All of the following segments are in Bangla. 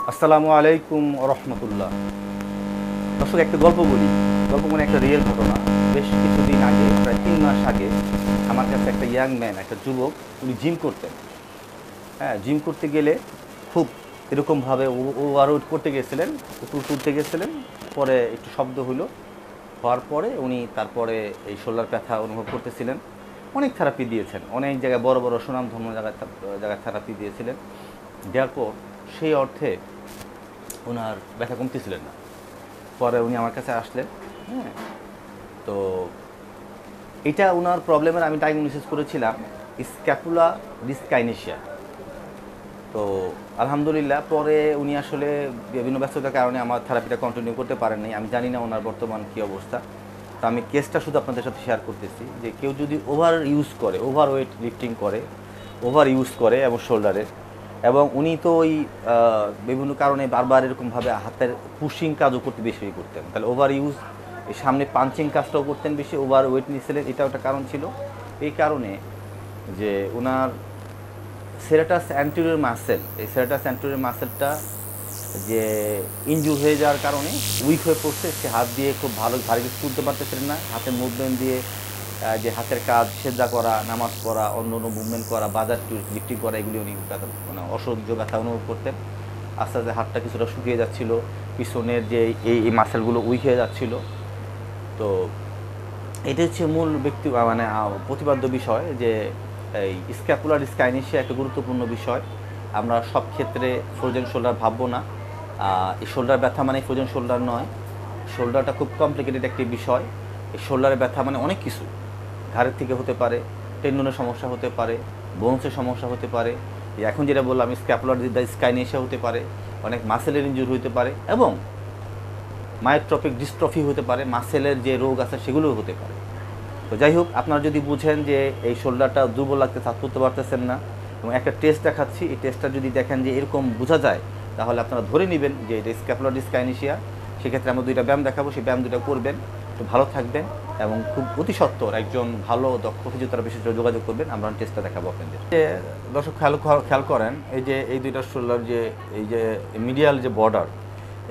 আসসালামু আলাইকুম রহমতুল্লাহ। দর্শক, একটা গল্প বলি। গল্প মানে একটা রিয়েল ঘটনা। বেশ কিছুদিন আগে, প্রায় 3 মাস আগে, আমার কাছে একটা ইয়াং ম্যান, একটা যুবক, উনি জিম করতেন। হ্যাঁ, জিম করতে গেলে খুব এরকমভাবে ওভারওয়েট করতে গেছিলেন, উপর তুলতে গেছিলেন। পরে একটু শব্দ হলো, হওয়ার পরে উনি তারপরে এই শোল্ডার ব্যথা অনুভব করতেছিলেন। অনেক থেরাপি দিয়েছেন, অনেক জায়গায় বড় বড় সুনামধন্য জায়গায় থেরাপি দিয়েছিলেন। দেওয়ার পর সেই অর্থে ওনার ব্যথা কমতেছিলেন না। পরে উনি আমার কাছে আসলেন। হ্যাঁ, তো এটা ওনার প্রবলেমের আমি ডায়াগনোসিস করেছিলাম স্ক্যাপুলা ডিসকাইনেশিয়া। তো আলহামদুলিল্লাহ পরে উনি আসলে বিভিন্ন ব্যস্ততার কারণে আমার থেরাপিটা কন্টিনিউ করতে পারেননি। আমি জানি না ওনার বর্তমান কী অবস্থা। তো আমি কেসটা শুধু আপনাদের সাথে শেয়ার করতেছি যে কেউ যদি ওভার ইউজ করে, ওভার ওয়েট লিফটিং করে, ওভার ইউজ করে এবং শোল্ডারের, এবং উনি তো ওই বিভিন্ন কারণে বারবার এরকমভাবে হাতের পুশিং কাজও করতে বেশি করতেন, তাহলে ওভার ইউজ, এই সামনে পাঞ্চিং কাজটাও করতেন বেশি, ওভার ওয়েট নিয়েছিলেন, এটাও একটা কারণ ছিল। এই কারণে যে ওনার সেরাটাস অ্যান্টেরিয়র মাসেল, এই সেরাটাস অ্যান্টেরিয়র মাসেলটা যে ইনজুর হয়ে যাওয়ার কারণে উইক হয়ে পড়ছে। সে হাত দিয়ে খুব ভালো ভারী কিছু তুলতে পারতেছিলেন না। হাতের মুভমেন্ট দিয়ে যে হাতের কাজ, সেজদা করা, নামাজ পড়া, অন্য অন্য মুভমেন্ট করা, বাজার লিফটিং করা, এগুলি উনি মানে অসহ্য ব্যথা অনুভব করতেন। আস্তে আস্তে হাতটা কিছুটা শুকিয়ে যাচ্ছিল, পিছনের যে এই মাসেলগুলো উইক হয়ে যাচ্ছিল। তো এটা হচ্ছে মূল মানে প্রতিপাদ্য বিষয় যে এই স্ক্যাপুলার ডিসকাইনেশিয়া একটা গুরুত্বপূর্ণ বিষয়। আমরা সব ক্ষেত্রে ফ্রোজেন শোল্ডার ভাববো না। এই শোল্ডার ব্যথা মানে ফ্রোজেন শোল্ডার নয়। শোল্ডারটা খুব কমপ্লিকেটেড একটি বিষয়। এই শোল্ডারের ব্যথা মানে অনেক কিছু, ঘাড়ের থেকে হতে পারে, টেন্ডনের সমস্যা হতে পারে, বোনসের সমস্যা হতে পারে, এখন যেটা বললাম স্ক্যাপুলার ডিসকাইনেশিয়া হতে পারে, অনেক মাসেলের ইনজুরি হতে পারে, এবং মায়োট্রপিক ডিস্ট্রফি হতে পারে, মাসেলের যে রোগ আছে সেগুলোও হতে পারে। তো যাই হোক, আপনারা যদি বুঝেন যে এই শোল্ডারটা দুর্বল লাগতেছে, হাত তুলতে পারতেছেন না, এবং একটা টেস্ট দেখাচ্ছি, এই টেস্টটা যদি দেখেন যে এরকম বোঝা যায়, তাহলে আপনারা ধরে নেবেন যে এটা স্ক্যাপুলার ডিসকাইনেশিয়া। সেক্ষেত্রে আমরা 2টা ব্যায়াম দেখাবো, সেই ব্যায়াম 2টা করবেন, একটু ভালো থাকবেন, এবং খুব অতি সত্বর একজন ভালো দক্ষ ফিজিওথেরাপিস্টের সাথে যোগাযোগ করবেন। আমরা টেস্টটা দেখাবো আপনাদের। যে দর্শক খেয়াল করেন, এই যে এই 2টা শোল্ডার, যে এই যে মিডিয়াল যে বর্ডার,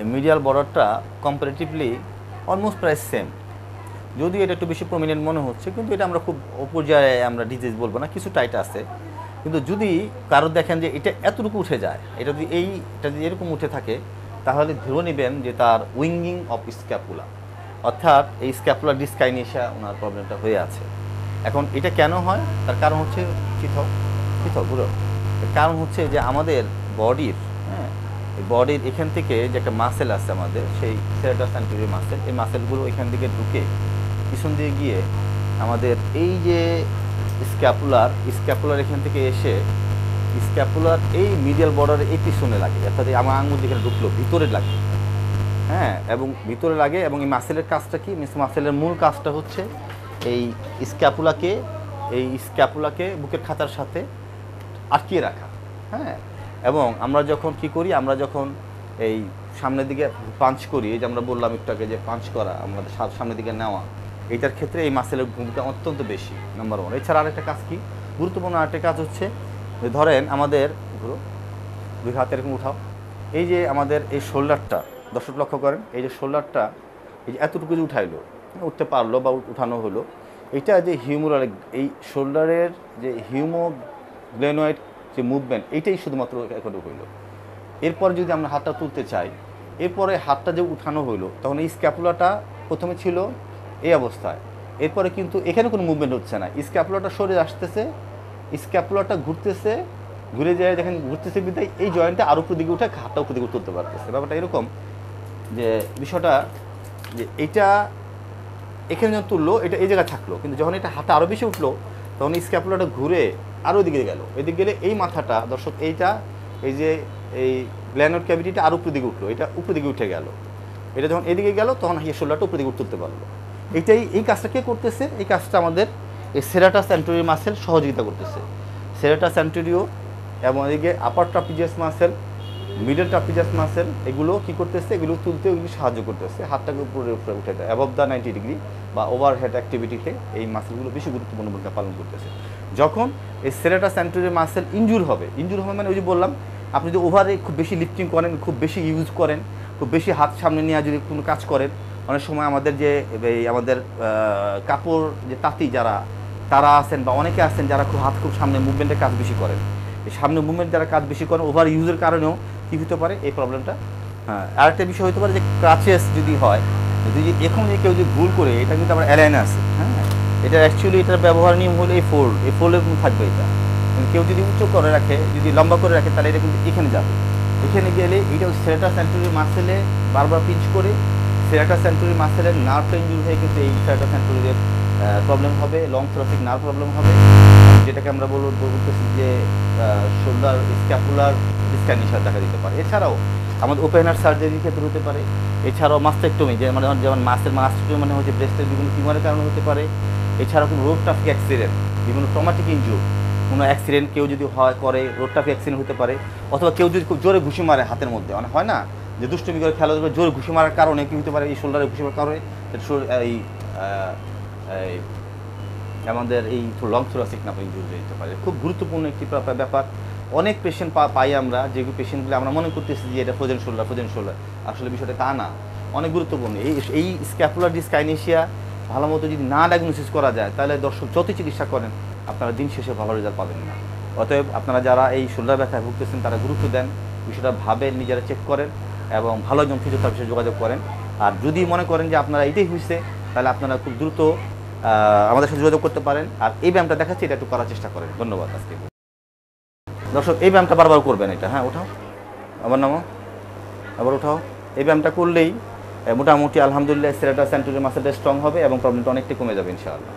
এই মিডিয়াল বর্ডারটা কম্পারেটিভলি অলমোস্ট প্রায় সেম। যদিও এটা একটু বেশি প্রমিনেন্ট মনে হচ্ছে, কিন্তু এটা আমরা খুব পর্যায়ে আমরা ডিজিজ বলবো না, কিছু টাইট আছে। কিন্তু যদি কারো দেখেন যে এটা এতটুকু উঠে যায়, এটা যদি এরকম উঠে থাকে, তাহলে ধরে নেবেন যে তার উইঙ্গিং অফ স্ক্যাপুলা, অর্থাৎ এই স্ক্যাপুলার ডিসকাইনেশিয়া ওনার প্রবলেমটা হয়ে আছে। এখন এটা কেন হয়, তার কারণ হচ্ছে পৃথক পুরো। কারণ হচ্ছে যে আমাদের বডির, হ্যাঁ, এই বডির এখান থেকে যে একটা মাসেল আছে আমাদের, সেই সেরাটাস অ্যান্টেরিয়র মাসেল, এই মাসেলগুলো এখান থেকে ঢুকে পিছন দিয়ে গিয়ে আমাদের এই যে স্ক্যাপুলার এখান থেকে এসে স্ক্যাপুলার এই মিডিয়াল বর্ডারে এই পিছনে লাগে, অর্থাৎ আমার আঙুল যেখানে ঢুকলো ভিতরে লাগে। হ্যাঁ, এবং ভিতরে লাগে, এবং এই মাসেলের কাজটা কি, মাসেলের মূল কাজটা হচ্ছে এই স্ক্যাপুলাকে বুকের খাঁচার সাথে আটকিয়ে রাখা। হ্যাঁ, এবং আমরা যখন কি করি, আমরা যখন এই সামনের দিকে পাঞ্চ করি, এই যে আমরা বললাম একটু আগে যে পাঞ্চ করা, আমাদের সামনের দিকে নেওয়া, এইটার ক্ষেত্রে এই মাসেলের ভূমিকা অত্যন্ত বেশি, নাম্বার 1। এছাড়া আরেকটা কাজ কি, গুরুত্বপূর্ণ আরেকটা কাজ হচ্ছে, ধরেন আমাদের ঘুরো, 2 হাত এরকম উঠাও, এই যে আমাদের এই শোল্ডারটা, দর্শক লক্ষ্য করেন, এই যে শোল্ডারটা, এই যে এতটুকু যে উঠাইলো, উঠতে পারলো বা উঠানো হলো, এটা যে হিউমেরাল, এই শোল্ডারের যে হিউমোগ্লেনয়েড যে মুভমেন্ট, এইটাই শুধুমাত্র এখনও হইল। এরপর যদি আমরা হাতটা তুলতে চাই, এরপরে হাতটা যে উঠানো হইলো, তখন এই স্ক্যাপুলাটা প্রথমে ছিল এই অবস্থায়, এরপরে কিন্তু এখানে কোনো মুভমেন্ট হচ্ছে না, স্ক্যাপুলাটা সরে আসতেছে, স্ক্যাপুলাটা ঘুরতেছে, ঘুরে যায়, দেখেন ঘুরতেছে বিদায় এই জয়েন্টটা আরও উপর দিকে উঠে হাতটা উপর দিকে তুলতে পারতেছে। ব্যাপারটা এরকম যে বিষয়টা, যে এইটা এখানে যখন তুললো, এটা এই জায়গায় থাকলো, কিন্তু যখন এটা হাতে আরও বেশি উঠলো, তখন এই স্ক্যাপুলাটা ঘুরে আরও এদিকে গেল, এদিকে গেলে এই মাথাটা, দর্শক এইটা, এই যে এই গ্ল্যানোড ক্যাভিটিটা আরও উপর দিকে উঠলো, এটা উপর দিকে উঠে গেল, এটা যখন এদিকে গেল, তখন এই শোল্ডারটা উপর দিকে তুলতে পারলো। এই কাজটা কে করতেছে, এই কাজটা আমাদের এই সেরাটাস অ্যান্টেরিয়র মাসেল সহযোগিতা করতেছে। সেরাটাস অ্যান্টেরিয়র এবং এদিকে আপার ট্রাপিজিয়াস মাসেল, মিডল ট্রাপিজাস মাসেল এগুলো কি করতেছে, এগুলো তুলতে এগুলো সাহায্য করতেছে, হাতটাকে উপরে উপরে উঠে দেয় অ্যাবভ দ্য 90 ডিগ্রি বা ওভারহেড অ্যাক্টিভিটিতে এই মাসেলগুলো বেশি গুরুত্বপূর্ণ ভূমিকা পালন করতেছে। যখন এই সেরেটাস অ্যান্টেরিয়র মাসেল ইনজুর হবে মানে ওই যে বললাম, আপনি যদি ওভারে খুব বেশি লিফটিং করেন, খুব বেশি ইউজ করেন, খুব বেশি হাত সামনে নিয়ে যদি কোনো কাজ করেন, অনেক সময় আমাদের যে আমাদের কাপড় যে তাঁতি তারা আছেন বা অনেকে আছেন যারা খুব সামনে মুভমেন্টের কাজ বেশি করেন, এই সামনে মুভমেন্ট যারা কাজ বেশি করেন ওভার ইউজের কারণেও কী হতে পারে এই প্রবলেমটা। হ্যাঁ, আরেকটা বিষয় হতে পারে যে ক্রাচেস যদি হয়, যদি এখন যে কেউ যদি ভুল করে, এটা কিন্তু আমার অ্যালাইন আছে, হ্যাঁ, এটা অ্যাকচুয়ালি এটার ব্যবহার নিয়ম হলো এই ফোল্ডের মধ্যে থাকবে এটা। কেউ যদি উঁচু করে রাখে, যদি লম্বা করে রাখে, তাহলে এটা কিন্তু এখানে যাবে, এখানে গেলে এইটা সেরেটাস অ্যান্টেরিয়র মাসেলে বারবার পিঞ্চ করে সেরেটাস অ্যান্টেরিয়র মাসেলের নার্ভটা ইনজুরি হয়ে কিন্তু এই সেরেটাস অ্যান্টেরিয়রের প্রবলেম হবে, লং থোরাসিক নার্ভ প্রবলেম হবে, যেটাকে আমরা বলতেছি যে শোল্ডার স্ক্যাপুলার ডিসকাইনেশিয়া দেখা দিতে পারে। এছাড়াও আমাদের ওপেন হার্ট সার্জারির ক্ষেত্রে হতে পারে, এছাড়াও মাস্টেক্টমি যেমন মাস্টেক্টমি মানে হচ্ছে ব্রেস্টের বিভিন্ন টিউমারের কারণে হতে পারে। এছাড়াও কোনো রোড ট্রাফিক অ্যাক্সিডেন্ট, বিভিন্ন ট্রমাটিক ইনজুর, কোনো অ্যাক্সিডেন্ট কেউ যদি করে রোড ট্রাফিক অ্যাক্সিডেন্ট হতে পারে, অথবা কেউ যদি খুব জোরে ঘুষি মারে হাতের মধ্যে, মানে হয় না যে দুষ্টমি করে খেলাধুলা জোরে ঘুষি মারার কারণে কী হতে পারে, এই শোল্ডারে ঘুষি মারার কারণে এই আমাদের এই লং থোরাসিক নার্ভ ইনজুরি হতে পারে। খুব গুরুত্বপূর্ণ একটি ব্যাপার। অনেক পেশেন্ট পাই আমরা, যে পেশেন্টগুলো আমরা মনে করতেছি যে এটা ফ্রোজেন শোল্ডার, আসলে বিষয়টা তা না, অনেক গুরুত্বপূর্ণ। এই স্ক্যাপুলার ডিসকাইনেশিয়া ভালো মতো যদি না ডায়াগনোসিস করা যায়, তাহলে দর্শক যতই চিকিৎসা করেন আপনারা দিন শেষে ভালো রেজাল্ট পাবেন না। অতএব আপনারা যারা এই শোল্ডার ব্যথায় ভুগতেছেন তারা গুরুত্ব দেন, বিষয়টা ভাবেন, নিজেরা চেক করেন এবং ভালো একজন ফিজিওথেরাপিস্টের যোগাযোগ করেন। আর যদি মনে করেন যে আপনারা এটাই হয়েছে, তাহলে আপনারা খুব দ্রুত আমাদের সাথে যোগাযোগ করতে পারেন। আর এই ব্যায়ামটা দেখাচ্ছি, এটা একটু করার চেষ্টা করেন। ধন্যবাদ। আজকে দর্শক এই ব্যায়ামটা বারবার করবেন, এটা হ্যাঁ, ওঠাও, আবার নামো, আবার উঠাও। এই ব্যায়ামটা করলেই মোটামুটি আলহামদুলিল্লাহ সেরেটাস অ্যান্টেরিয়র মাসেলটা স্ট্রং হবে এবং প্রবলেমটা অনেকটাই কমে যাবে ইনশাআল্লাহ।